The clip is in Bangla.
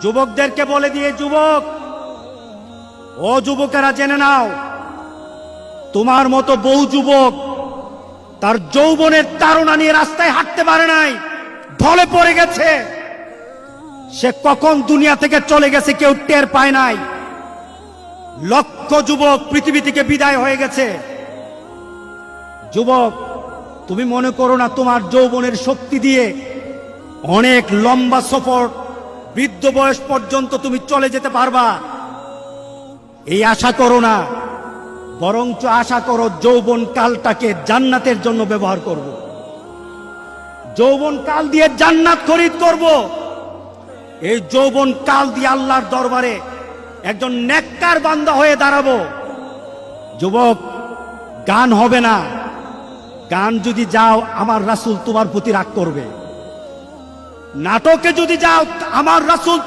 যুবকদেরকে বলে দিয়ে, যুবক ও যুবকেরা জেনে নাও, তোমার মতো বহু যুবক তার যৌবনের তাড়না নিয়ে রাস্তায় হাঁটতে পারে নাই, ঢলে পড়ে গেছে। সে কখন দুনিয়া থেকে চলে গেছে কেউ টের পায় নাই। লক্ষ যুবক পৃথিবী থেকে বিদায় হয়ে গেছে। যুবক, তুমি মনে করো না তোমার যৌবনের শক্তি দিয়ে অনেক লম্বা সফর বৃদ্ধ বয়স পর্যন্ত তুমি চলে যেতে পারবা। এই আশা করো না, বরঞ্চ আশা করো যৌবন কালটাকে জান্নাতের জন্য ব্যবহার করব। যৌবন কাল দিয়ে জান্নাত খরিদ করব। এই যৌবন কাল দিয়ে আল্লাহর দরবারে একজন নেককার বান্দা হয়ে দাঁড়াবো। যুবক, গান হবে না। গান যদি যাও আমার রাসূল তোমার প্রতি রাগ করবে। নাটকে যদি যাও আমার রাসূল